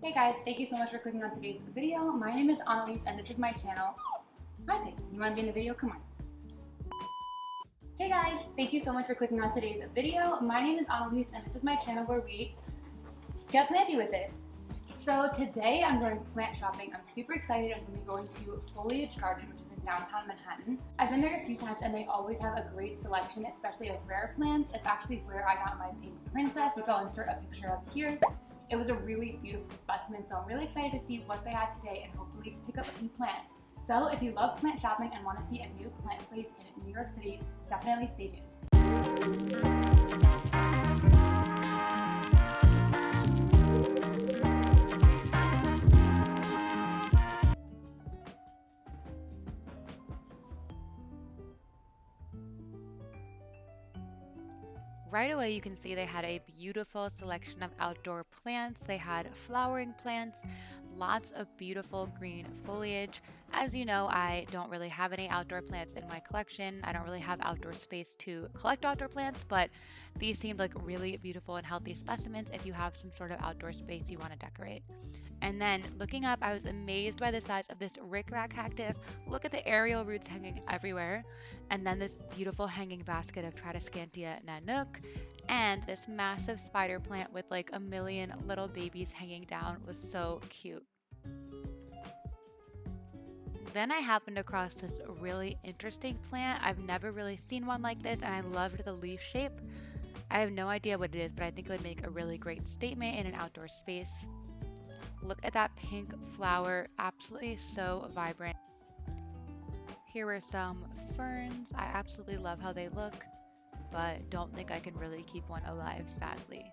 Hey guys, thank you so much for clicking on today's video. My name is Annalise and this is my channel. Hi Face, you want to be in the video? Come on. Hey guys, thank you so much for clicking on today's video. My name is Annalise and this is my channel where we get planty with it. So today I'm going plant shopping. I'm super excited. I'm going to be going to Foliage Garden, which is in downtown Manhattan. I've been there a few times and they always have a great selection, especially of rare plants. It's actually where I got my pink princess, which I'll insert a picture of here. It was a really beautiful specimen, so I'm really excited to see what they have today and hopefully pick up a few plants. So if you love plant shopping and want to see a new plant place in New York City, definitely stay tuned. Right away you can see they had a beautiful selection of outdoor plants. They had flowering plants, lots of beautiful green foliage. As you know, I don't really have any outdoor plants in my collection. I don't really have outdoor space to collect outdoor plants, but these seemed like really beautiful and healthy specimens if you have some sort of outdoor space you want to decorate. And then looking up, I was amazed by the size of this rickrack cactus. Look at the aerial roots hanging everywhere. And then this beautiful hanging basket of Tradescantia nanook. And this massive spider plant with like a million little babies hanging down was so cute. Then I happened across this really interesting plant. I've never really seen one like this and I loved the leaf shape. I have no idea what it is, but I think it would make a really great statement in an outdoor space. Look at that pink flower, absolutely so vibrant. Here are some ferns. I absolutely love how they look, but don't think I can really keep one alive, sadly.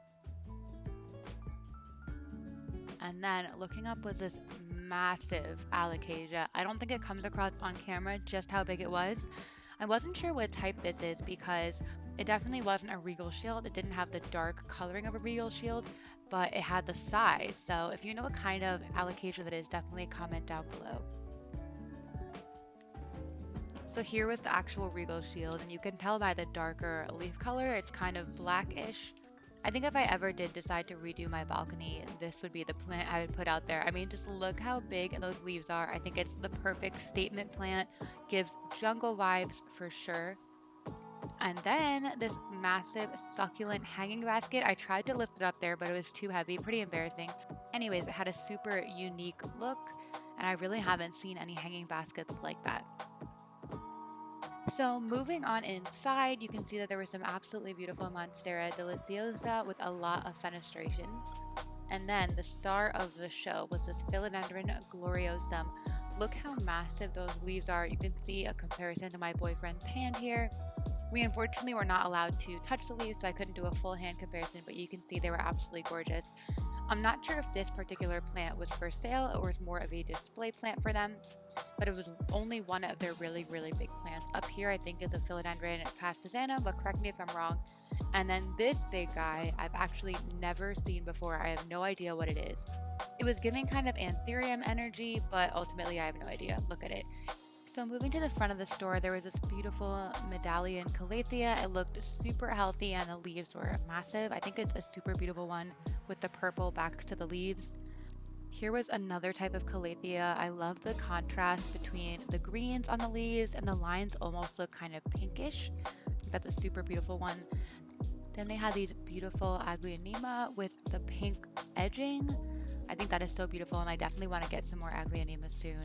And then looking up was this massive alocasia. I don't think it comes across on camera just how big it was. I wasn't sure what type this is because it definitely wasn't a regal shield. It didn't have the dark coloring of a regal shield, but it had the size. So if you know what kind of alocasia that is, definitely comment down below. So here was the actual regal shield, and you can tell by the darker leaf color, it's kind of blackish. I think if I ever did decide to redo my balcony, this would be the plant I would put out there. I mean, just look how big those leaves are. I think it's the perfect statement plant, gives jungle vibes for sure. And then this massive succulent hanging basket. I tried to lift it up there, but it was too heavy, pretty embarrassing. Anyways, it had a super unique look, and I really haven't seen any hanging baskets like that. So moving on inside, you can see that there was some absolutely beautiful Monstera Deliciosa with a lot of fenestrations. And then the star of the show was this Philodendron gloriosum. Look how massive those leaves are. You can see a comparison to my boyfriend's hand here. We unfortunately were not allowed to touch the leaves, so I couldn't do a full hand comparison, but you can see they were absolutely gorgeous. I'm not sure if this particular plant was for sale or was more of a display plant for them, but it was only one of their really, really big plants. Up here, I think, is a Philodendron pastisana, but correct me if I'm wrong. And then this big guy, I've actually never seen before. I have no idea what it is. It was giving kind of anthurium energy, but ultimately I have no idea. Look at it. So moving to the front of the store, there was this beautiful Medallion Calathea. It looked super healthy and the leaves were massive. I think it's a super beautiful one with the purple backs to the leaves. Here was another type of Calathea. I love the contrast between the greens on the leaves and the lines almost look kind of pinkish. That's a super beautiful one. Then they had these beautiful Aglaonema with the pink edging. I think that is so beautiful and I definitely want to get some more Aglaonema soon.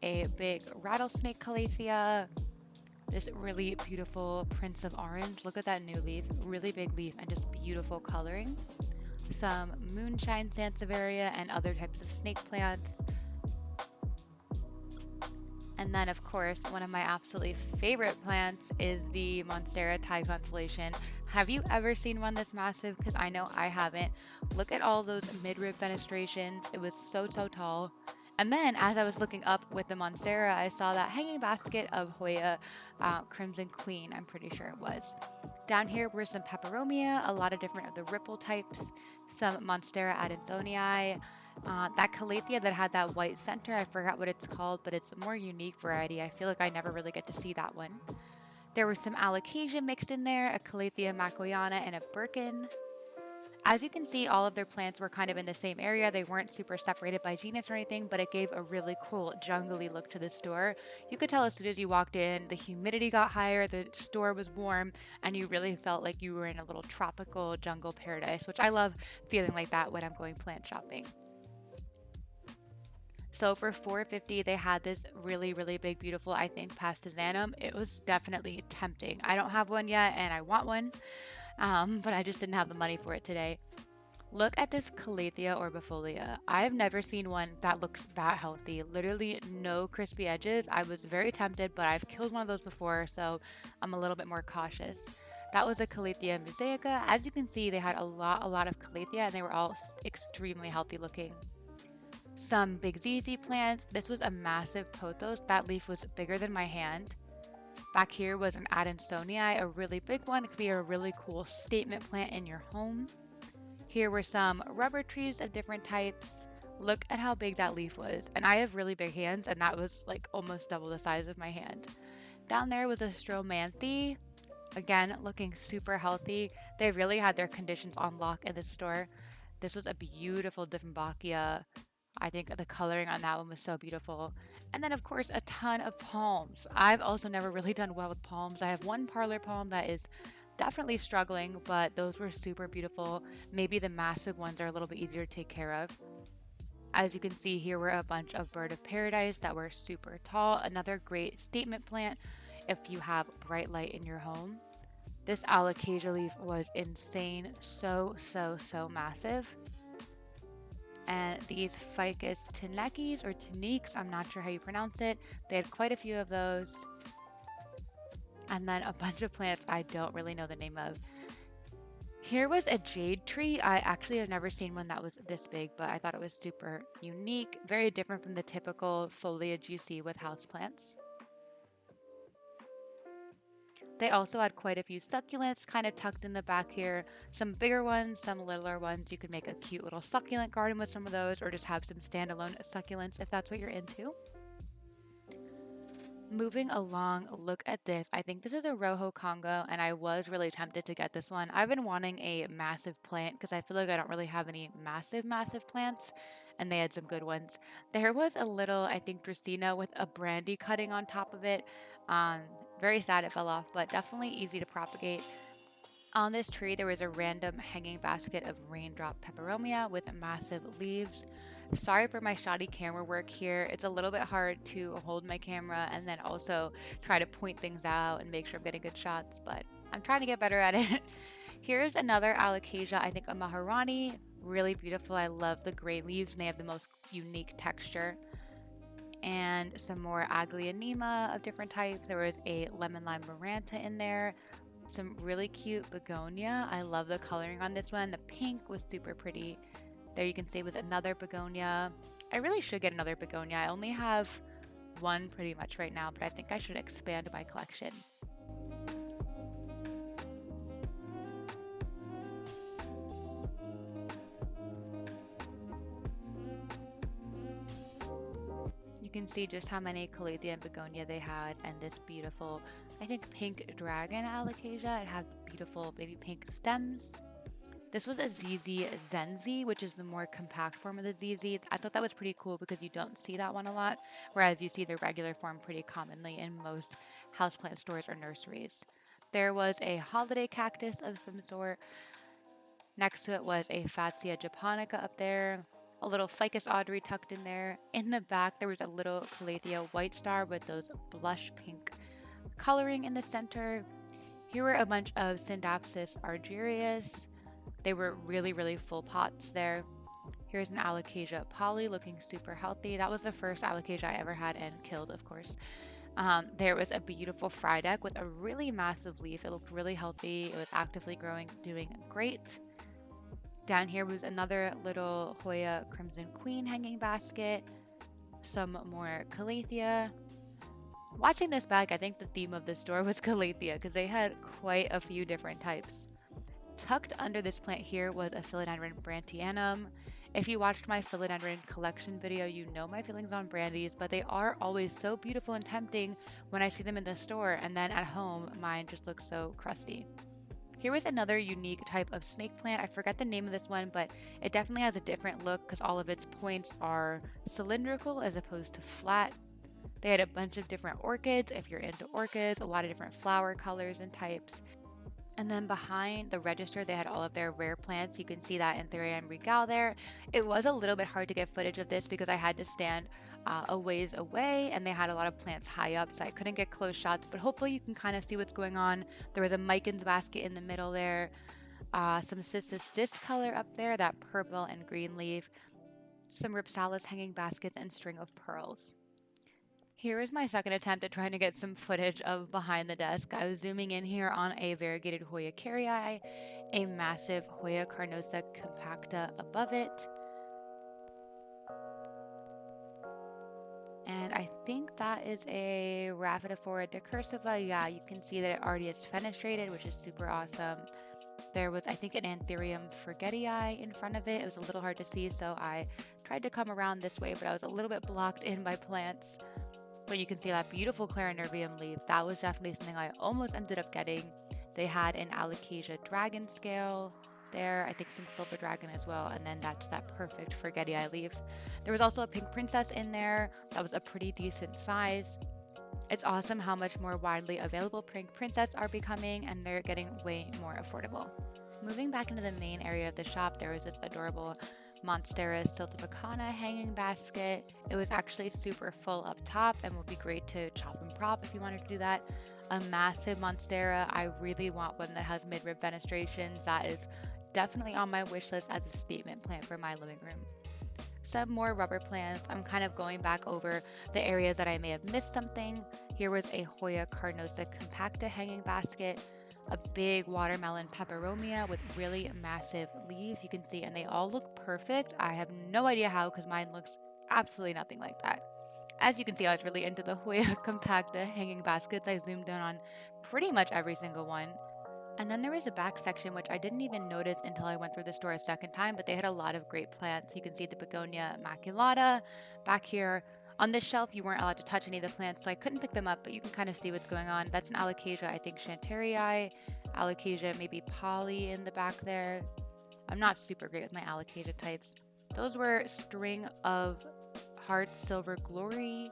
A big rattlesnake Calathea, this really beautiful Prince of Orange. Look at that new leaf, really big leaf and just beautiful coloring. Some moonshine sansevieria and other types of snake plants. And then of course, one of my absolutely favorite plants is the Monstera Thai Constellation. Have you ever seen one this massive? Because I know I haven't. Look at all those midrib fenestrations. It was so tall. And then as I was looking up with the Monstera, I saw that hanging basket of Hoya Crimson Queen, I'm pretty sure it was. Down here were some Peperomia, a lot of different of the ripple types, some Monstera Adansonii, that Calathea that had that white center, I forgot what it's called, but it's a more unique variety. I feel like I never really get to see that one. There was some Alocasia mixed in there, a Calathea Macoyana, and a Birkin. As you can see, all of their plants were kind of in the same area. They weren't super separated by genus or anything, but it gave a really cool jungly look to the store. You could tell as soon as you walked in, the humidity got higher, the store was warm, and you really felt like you were in a little tropical jungle paradise, which I love feeling like that when I'm going plant shopping. So for $4.50, they had this really, really big, beautiful, I think, Pastizanum. It was definitely tempting. I don't have one yet, and I want one. But I just didn't have the money for it today. Look at this Calathea Orbifolia. I've never seen one that looks that healthy. Literally no crispy edges. I was very tempted, but I've killed one of those before, so I'm a little bit more cautious. That was a Calathea mosaica. As you can see, they had a lot of Calathea, and they were all extremely healthy looking. Some big ZZ plants. This was a massive pothos. That leaf was bigger than my hand. Back here was an Adansonii, a really big one. It could be a really cool statement plant in your home. Here were some rubber trees of different types. Look at how big that leaf was. And I have really big hands, and that was like almost double the size of my hand. Down there was a Stromanthy. Again, looking super healthy. They really had their conditions on lock in this store. This was a beautiful Dieffenbachia. I think the coloring on that one was so beautiful. And then, of course, a ton of palms. I've also never really done well with palms. I have one parlor palm that is definitely struggling, but those were super beautiful. Maybe the massive ones are a little bit easier to take care of. As you can see, here were a bunch of bird of paradise that were super tall. Another great statement plant if you have bright light in your home. This alocasia leaf was insane. So massive. And these Ficus tenekis or teniques, I'm not sure how you pronounce it. They had quite a few of those. And then a bunch of plants I don't really know the name of. Here was a jade tree. I actually have never seen one that was this big, but I thought it was super unique. Very different from the typical foliage you see with houseplants. They also had quite a few succulents kind of tucked in the back here. Some bigger ones, some littler ones. You could make a cute little succulent garden with some of those, or just have some standalone succulents if that's what you're into. Moving along, look at this. I think this is a Rojo Congo, and I was really tempted to get this one. I've been wanting a massive plant because I feel like I don't really have any massive plants, and they had some good ones. There was a little, I think, Dracaena with a brandy cutting on top of it. Very sad it fell off, but definitely easy to propagate. On this tree, there was a random hanging basket of raindrop Peperomia with massive leaves. Sorry for my shoddy camera work here. It's a little bit hard to hold my camera and then also try to point things out and make sure I'm getting good shots, but I'm trying to get better at it. Here's another alocasia, I think a Maharani. Really beautiful. I love the gray leaves, and they have the most unique texture. And some more Aglaonema of different types. There was a lemon lime Maranta in there. Some really cute begonia. I love the coloring on this one. The pink was super pretty. There you can see was another begonia. I really should get another begonia. I only have one pretty much right now, but I think I should expand my collection. You can see just how many Calathea and begonia they had, and this beautiful, I think, pink dragon alocasia. It had beautiful baby pink stems. This was a ZZ Zenzi, which is the more compact form of the ZZ. I thought that was pretty cool because you don't see that one a lot, whereas you see the regular form pretty commonly in most houseplant stores or nurseries. There was a holiday cactus of some sort. Next to it was a Fatsia japonica up there. A little Ficus Audrey tucked in there. In the back, there was a little Calathea white star with those blush pink coloring in the center. Here were a bunch of Syndapsis argyrius. They were really full pots there. Here's an alocasia poly looking super healthy. That was the first alocasia I ever had and killed, of course. There was a beautiful Frydek with a really massive leaf. It looked really healthy. It was actively growing, doing great. Down here was another little Hoya Crimson Queen hanging basket. Some more Calathea. Watching this bag, I think the theme of the store was Calathea because they had quite a few different types. Tucked under this plant here was a Philodendron Brantianum. If you watched my Philodendron collection video, you know my feelings on brandies, but they are always so beautiful and tempting when I see them in the store, and then at home, mine just looks so crusty. Here was another unique type of snake plant. I forget the name of this one, but it definitely has a different look because all of its points are cylindrical as opposed to flat. They had a bunch of different orchids, if you're into orchids, a lot of different flower colors and types. And then behind the register, they had all of their rare plants. You can see that Anthurium regale there. It was a little bit hard to get footage of this because I had to stand a ways away, and they had a lot of plants high up, so I couldn't get close shots, but hopefully you can kind of see what's going on. There was a Mican's basket in the middle there, some Cissus discolor up there, that purple and green leaf, some Ripsalis hanging baskets, and string of pearls. Here is my second attempt at trying to get some footage of behind the desk. I was zooming in here on a variegated Hoya carrii, a massive Hoya carnosa compacta above it. And I think that is a Rhaphidophora decursiva. Yeah, you can see that it already is fenestrated, which is super awesome. There was, I think, an Anthurium forgetii in front of it. It was a little hard to see, so I tried to come around this way, but I was a little bit blocked in by plants. But you can see that beautiful Clarinervium leaf. That was definitely something I almost ended up getting. They had an Alocasia dragon scale there, I think some silver dragon as well, and then that's that perfect forgetii leaf. There was also a pink princess in there that was a pretty decent size. It's awesome how much more widely available pink princess are becoming, and they're getting way more affordable. Moving back into the main area of the shop, there was this adorable Monstera Tiltavakana hanging basket. It was actually super full up top and would be great to chop and prop if you wanted to do that. A massive Monstera. I really want one that has midrib fenestrations. That is definitely on my wish list as a statement plant for my living room. Some more rubber plants. I'm kind of going back over the areas that I may have missed something. Here was a Hoya carnosa compacta hanging basket, a big watermelon peperomia with really massive leaves, you can see, and they all look perfect. I have no idea how, because mine looks absolutely nothing like that. As you can see, I was really into the Hoya compacta hanging baskets. I zoomed in on pretty much every single one. And then there was a back section, which I didn't even notice until I went through the store a second time, but they had a lot of great plants. You can see the Begonia maculata back here. On this shelf, you weren't allowed to touch any of the plants, so I couldn't pick them up, but you can kind of see what's going on. That's an Alocasia, I think Chanterii, Alocasia, maybe Poly in the back there. I'm not super great with my Alocasia types. Those were String of Hearts, Silver Glory,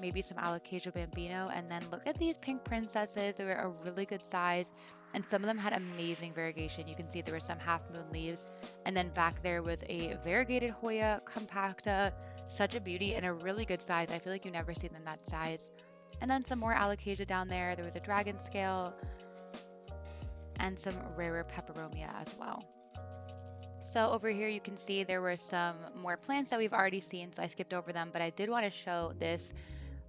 maybe some Alocasia Bambino, and then look at these pink princesses. They were a really good size, and some of them had amazing variegation. You can see there were some half moon leaves, and then back there was a variegated Hoya compacta. Such a beauty and a really good size. I feel like you never see them that size. And then some more Alocasia down there. There was a dragon scale and some rarer peperomia as well. So over here you can see there were some more plants that we've already seen, so I skipped over them, but I did want to show this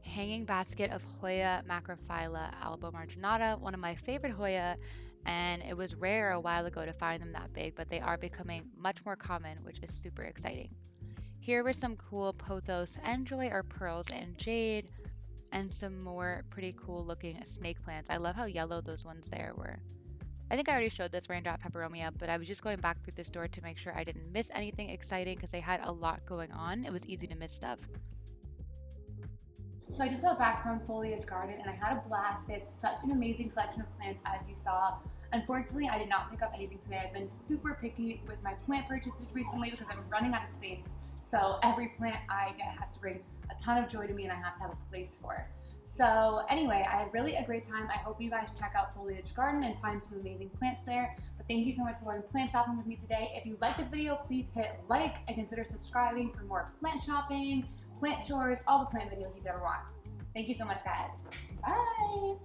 hanging basket of Hoya macrophylla albomarginata, one of my favorite Hoya, and it was rare a while ago to find them that big, but they are becoming much more common, which is super exciting. Here were some cool pothos enjoy or pearls and jade, and some more pretty cool looking snake plants. I love how yellow those ones there were. I think I already showed this raindrop peperomia, but I was just going back through the store to make sure I didn't miss anything exciting because they had a lot going on. It was easy to miss stuff. So I just got back from Foliage Garden and I had a blast. They had such an amazing selection of plants, as you saw. Unfortunately, I did not pick up anything today. I've been super picky with my plant purchases recently because I'm running out of space. So every plant I get has to bring a ton of joy to me, and I have to have a place for it. So anyway, I had really a great time. I hope you guys check out Foliage Garden and find some amazing plants there. But thank you so much for going plant shopping with me today. If you like this video, please hit like and consider subscribing for more plant shopping, plant chores, all the plant videos you'd ever want. Thank you so much, guys. Bye.